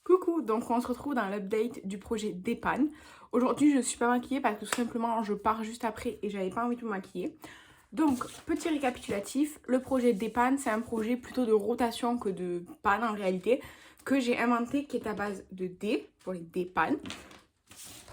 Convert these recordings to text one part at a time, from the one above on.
Coucou, donc on se retrouve dans l'update du projet Dépanne. Aujourd'hui je suis pas maquillée parce que tout simplement je pars juste après et j'avais pas envie de me maquiller. Donc petit récapitulatif, le projet Dépanne c'est un projet plutôt de rotation que de panne en réalité que j'ai inventé qui est à base de dés pour les dépannes.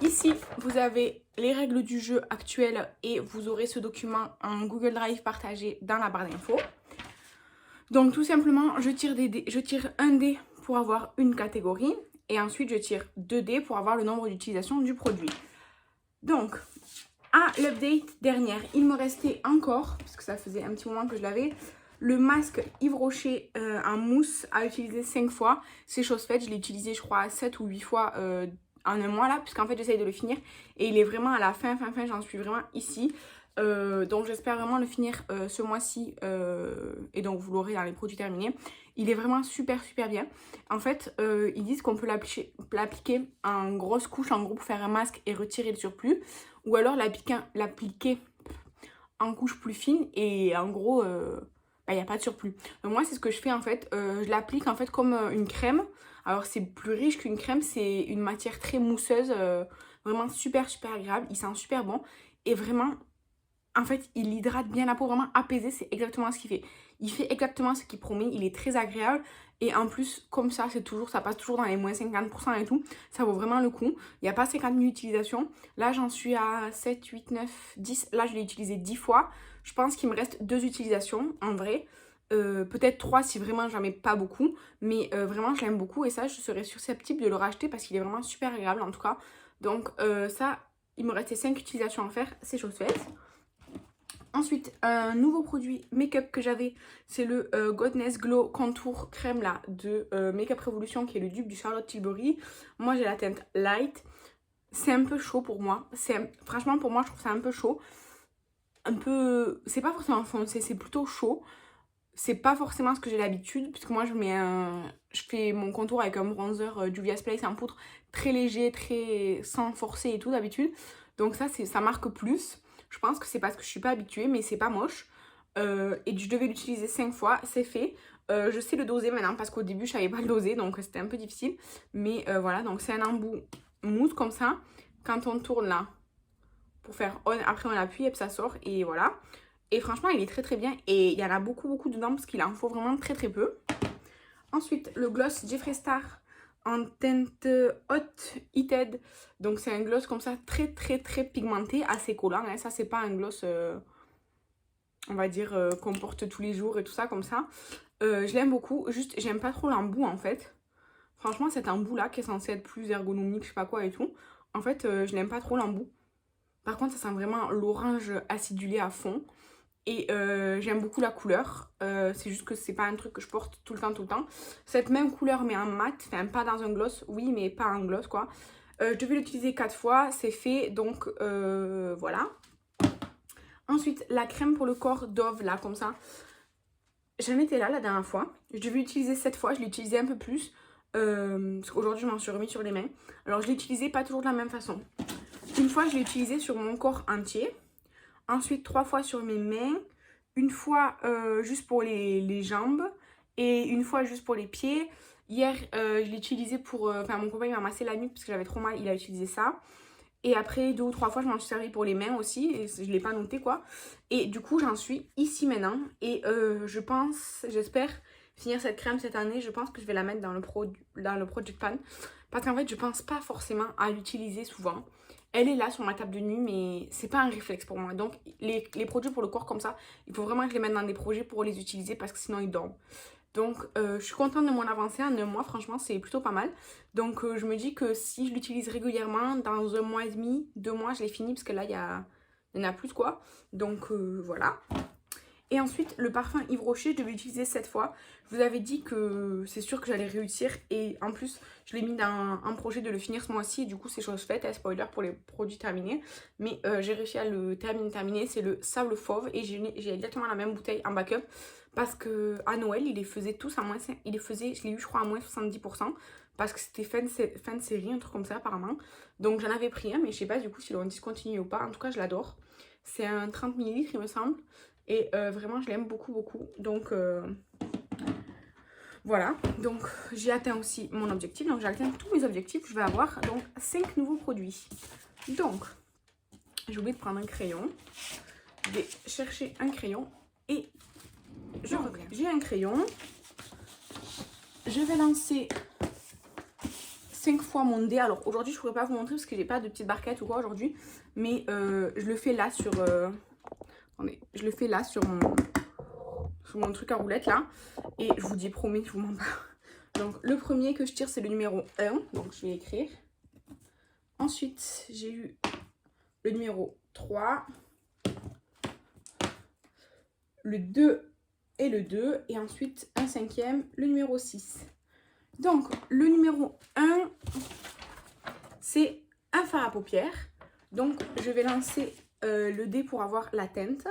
Ici vous avez les règles du jeu actuelles et vous aurez ce document en Google Drive partagé dans la barre d'infos. Donc tout simplement, je tire un dé pour avoir une catégorie et ensuite je tire 2 dés pour avoir le nombre d'utilisations du produit. Donc, à l'update dernière, il me restait encore, parce que ça faisait un petit moment que je l'avais, le masque Yves Rocher en mousse à utiliser 5 fois. C'est chose faite, je l'ai utilisé je crois 7 ou 8 fois en un mois là, puisqu'en fait j'essaye de le finir et il est vraiment à la fin, j'en suis vraiment ici. Donc j'espère vraiment le finir ce mois-ci et donc vous l'aurez dans les produits terminés. Il est vraiment super bien. En fait ils disent qu'on peut l'appliquer en grosse couche en gros pour faire un masque et retirer le surplus, ou alors l'appliquer en couche plus fine et en gros il n'y a pas de surplus. Donc moi c'est ce que je fais en fait, je l'applique en fait comme une crème. Alors c'est plus riche qu'une crème, c'est une matière très mousseuse, vraiment super agréable, il sent super bon et vraiment en fait, il hydrate bien la peau, vraiment apaisé, c'est exactement ce qu'il fait. Il fait exactement ce qu'il promet, il est très agréable. Et en plus, comme ça, ça passe toujours dans les moins 50% et tout. Ça vaut vraiment le coup. Il n'y a pas 50 000 utilisations. Là, j'en suis à 7, 8, 9, 10. Là, je l'ai utilisé 10 fois. Je pense qu'il me reste 2 utilisations, en vrai. Peut-être 3 si vraiment j'en mets pas beaucoup. Mais vraiment, je l'aime beaucoup. Et ça, je serais susceptible de le racheter parce qu'il est vraiment super agréable, en tout cas. Donc ça, il me restait 5 utilisations à faire. C'est chose faite. Ensuite, un nouveau produit make-up que j'avais, c'est le Goddess Glow Contour Crème là, de Makeup Revolution, qui est le dupe du Charlotte Tilbury. Moi, j'ai la teinte Light. C'est un peu chaud pour moi. Franchement, pour moi, je trouve ça un peu chaud. Un peu... C'est pas forcément foncé, c'est plutôt chaud. C'est pas forcément ce que j'ai l'habitude, puisque moi, je fais mon contour avec un bronzer Juvia's Place en poudre très léger, très sans forcer et tout d'habitude. Donc ça marque plus. Je pense que c'est parce que je suis pas habituée, mais c'est pas moche. Et je devais l'utiliser 5 fois, c'est fait. Je sais le doser maintenant parce qu'au début je savais pas le doser, donc c'était un peu difficile. Mais voilà, donc c'est un embout mousse comme ça. Quand on tourne là, pour faire on, après on appuie et puis ça sort et voilà. Et franchement il est très bien et il y en a beaucoup dedans parce qu'il en faut vraiment très peu. Ensuite le gloss Jeffree Star en teinte Hot Heated. Donc c'est un gloss comme ça très pigmenté, assez collant, hein. Ça c'est pas un gloss on va dire qu'on porte tous les jours et tout ça comme ça. Je l'aime beaucoup, juste j'aime pas trop l'embout en fait. Franchement cet embout là qui est censé être plus ergonomique, je sais pas quoi et tout, en fait je l'aime pas trop l'embout. Par contre ça sent vraiment l'orange acidulé à fond. Et j'aime beaucoup la couleur, c'est juste que c'est pas un truc que je porte tout le temps. Cette même couleur mais en mat, enfin pas dans un gloss, oui mais pas en gloss quoi. Je devais l'utiliser 4 fois, c'est fait, donc voilà. Ensuite la crème pour le corps Dove là comme ça. J'en étais là la dernière fois, je devais l'utiliser 7 fois, je l'ai utilisé un peu plus. Parce qu'aujourd'hui je m'en suis remis sur les mains. Alors je l'ai utilisé pas toujours de la même façon. Une fois je l'ai utilisé sur mon corps entier. Ensuite 3 fois sur mes mains. Une fois juste pour les jambes. Et une fois juste pour les pieds. Hier je l'ai utilisé pour... Enfin mon copain il m'a massé la nuque parce que j'avais trop mal, il a utilisé ça. Et après 2 ou 3 fois je m'en suis servi pour les mains aussi. Et je ne l'ai pas noté quoi. Et du coup j'en suis ici maintenant. Et je pense, j'espère finir cette crème cette année. Je pense que je vais la mettre dans le Project Pan. Parce qu'en fait je pense pas forcément à l'utiliser souvent. Elle est là sur ma table de nuit, mais c'est pas un réflexe pour moi. Donc les produits pour le corps comme ça, il faut vraiment que je les mette dans des projets pour les utiliser parce que sinon ils dorment. Donc je suis contente de mon avancée en un mois, franchement c'est plutôt pas mal. Donc je me dis que si je l'utilise régulièrement, dans un mois et demi, 2 mois, je l'ai fini parce que là il y en a plus quoi. Donc voilà. Et ensuite, le parfum Yves Rocher, je devais l'utiliser 7 fois. Je vous avais dit que c'est sûr que j'allais réussir. Et en plus, je l'ai mis dans un projet de le finir ce mois-ci. Et du coup, c'est chose faite. Spoiler pour les produits terminés. Mais j'ai réussi à le terminer. C'est le sable fauve. Et j'ai exactement la même bouteille en backup. Parce que à Noël, il les faisait tous à moins... je l'ai eu, je crois, à moins 70%. Parce que c'était fin de série, un truc comme ça, apparemment. Donc j'en avais pris un. Mais je sais pas du coup s'ils l'ont discontinué ou pas. En tout cas, je l'adore. C'est un 30 ml, il me semble. Et vraiment, je l'aime beaucoup. Donc, Voilà, donc j'ai atteint aussi mon objectif. Donc j'ai atteint tous mes objectifs. Je vais avoir donc 5 nouveaux produits. Donc, j'ai oublié de prendre un crayon. Je vais chercher un crayon et je reviens. J'ai un crayon. Je vais lancer 5 fois mon dé. Alors aujourd'hui, je ne pourrais pas vous montrer parce que j'ai pas de petite barquette ou quoi aujourd'hui. Mais je le fais là sur... attendez, je le fais là sur mon truc à roulette là. Et je vous dis, promis, je vous mens pas. Donc le premier que je tire, c'est le numéro 1. Donc je vais écrire. Ensuite, j'ai eu le numéro 3. Le 2 et le 2. Et ensuite, un cinquième, le numéro 6. Donc, le numéro 1, c'est un fard à paupières. Donc, je vais lancer le dé pour avoir la teinte.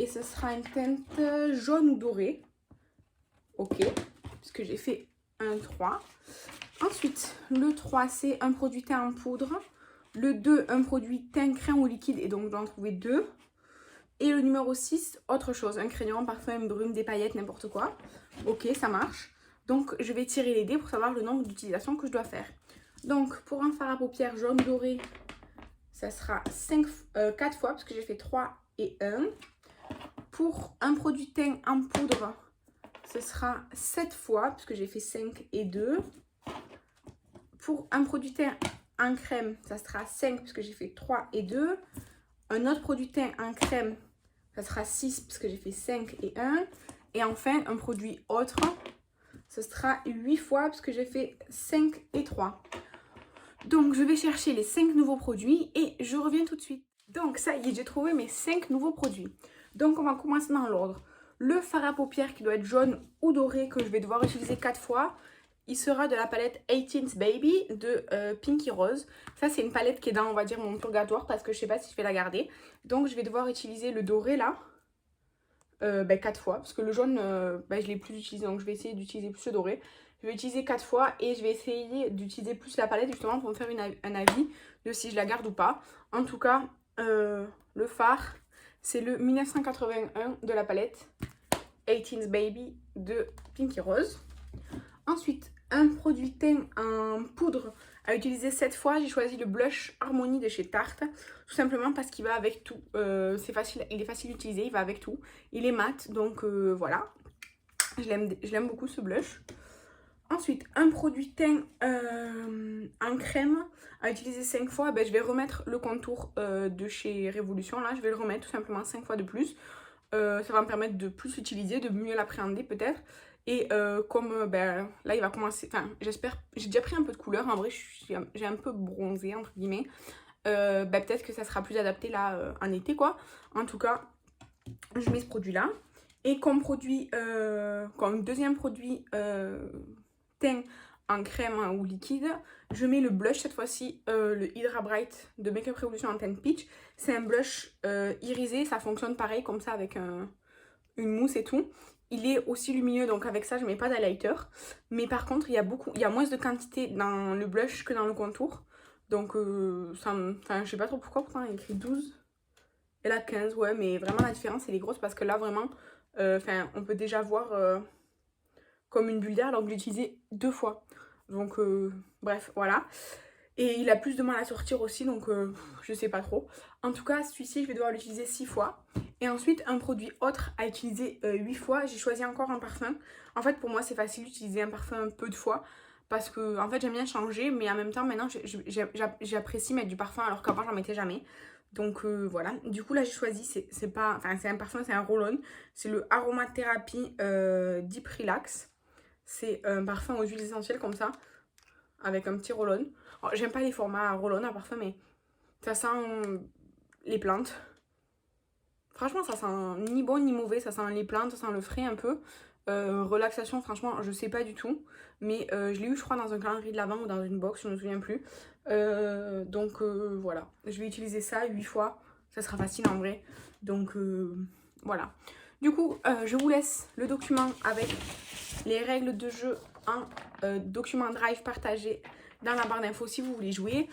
Et ce sera une teinte jaune ou dorée. Ok, puisque j'ai fait un 3. Ensuite, le 3, c'est un produit teint en poudre. Le 2, un produit teint crème ou liquide. Et donc, je dois en trouver 2. Et le numéro 6, autre chose. Un crayon, un parfum, une brume, des paillettes, n'importe quoi. Ok, ça marche. Donc, je vais tirer les dés pour savoir le nombre d'utilisations que je dois faire. Donc, pour un fard à paupières jaune doré, ça sera 4 fois, parce que j'ai fait 3 et 1. Pour un produit teint en poudre, ce sera 7 fois, puisque j'ai fait 5 et 2. Pour un produit teint en crème, ça sera 5, puisque j'ai fait 3 et 2. Un autre produit teint en crème, ça sera 6, puisque j'ai fait 5 et 1. Et enfin, un produit autre, ce sera 8 fois, parce que j'ai fait 5 et 3. Donc, je vais chercher les 5 nouveaux produits et je reviens tout de suite. Donc, ça y est, j'ai trouvé mes 5 nouveaux produits. Donc, on va commencer dans l'ordre. Le fard à paupières qui doit être jaune ou doré, que je vais devoir utiliser 4 fois, il sera de la palette 18th Baby de Pinky Rose. Ça, c'est une palette qui est dans, on va dire, mon purgatoire parce que je sais pas si je vais la garder. Donc, je vais devoir utiliser le doré là. 4 fois parce que le jaune je l'ai plus utilisé, donc je vais essayer d'utiliser plus le doré. Je vais utiliser 4 fois et je vais essayer d'utiliser plus la palette justement pour me faire un avis de si je la garde ou pas. En tout cas, le fard, c'est le 1981 de la palette 18's Baby de Pinky Rose. Ensuite, un produit teint en poudre à utiliser 7 fois. J'ai choisi le blush Harmonie de chez Tarte. Tout simplement parce qu'il va avec tout. C'est facile, il est facile d'utiliser, il va avec tout. Il est mat, donc voilà. Je l'aime beaucoup ce blush. Ensuite, un produit teint en crème à utiliser 5 fois. Je vais remettre le contour de chez Révolution. Là, je vais le remettre tout simplement 5 fois de plus. Ça va me permettre de plus l'utiliser, de mieux l'appréhender peut-être. Et comme là il va commencer, enfin j'espère, j'ai déjà pris un peu de couleur, en vrai j'ai un peu bronzé entre guillemets. Peut-être que ça sera plus adapté là en été quoi. En tout cas, je mets ce produit là. Et comme produit, comme deuxième produit teint en crème ou liquide, je mets le blush cette fois-ci, le Hydra Bright de Make Up Revolution en teint peach. C'est un blush irisé, ça fonctionne pareil comme ça avec une mousse et tout. Il est aussi lumineux, donc avec ça je mets pas d'highlighter. Mais par contre il y a moins de quantité dans le blush que dans le contour. Donc je sais pas trop pourquoi il y a écrit 12 et là 15, ouais, mais vraiment la différence elle est grosse parce que là vraiment on peut déjà voir comme une bulle d'air alors que je l'ai utilisé 2 fois. Donc bref, voilà. Et il a plus de mal à sortir aussi, donc je sais pas trop. En tout cas, celui-ci, je vais devoir l'utiliser 6 fois. Et ensuite, un produit autre à utiliser 8 fois. J'ai choisi encore un parfum. En fait, pour moi, c'est facile d'utiliser un parfum peu de fois. Parce que, en fait, j'aime bien changer. Mais en même temps, maintenant, j'apprécie mettre du parfum alors qu'avant, j'en mettais jamais. Donc voilà. Du coup, là, j'ai choisi, c'est un parfum, c'est un roll-on. C'est le Aromatherapy Deep Relax. C'est un parfum aux huiles essentielles comme ça. Avec un petit roll-on. J'aime pas les formats roll-on à parfum, mais ça sent les plantes. Franchement, ça sent ni bon ni mauvais. Ça sent les plantes, ça sent le frais un peu. Relaxation, franchement, je sais pas du tout. Mais je l'ai eu, je crois, dans un calendrier de l'Avent ou dans une box, je ne me souviens plus. Donc voilà. Je vais utiliser ça 8 fois. Ça sera facile en vrai. Donc voilà. Du coup, je vous laisse le document avec les règles de jeu un document Drive partagé dans la barre d'infos si vous voulez jouer.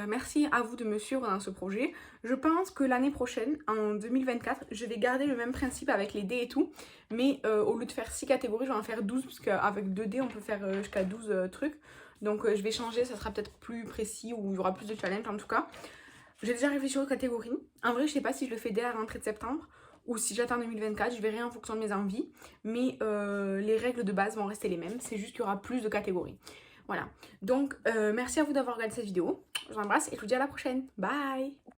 Merci à vous de me suivre dans ce projet. Je pense que l'année prochaine, en 2024, je vais garder le même principe avec les dés et tout. Mais au lieu de faire 6 catégories, je vais en faire 12 parce qu'avec 2 dés, on peut faire jusqu'à 12 trucs. Donc je vais changer, ça sera peut-être plus précis ou il y aura plus de challenge en tout cas. J'ai déjà réfléchi aux catégories. En vrai, je sais pas si je le fais dès la rentrée de septembre ou si j'attends 2024, je verrai en fonction de mes envies. Mais les règles de base vont rester les mêmes, c'est juste qu'il y aura plus de catégories. Voilà, donc merci à vous d'avoir regardé cette vidéo. Je vous embrasse et je vous dis à la prochaine. Bye!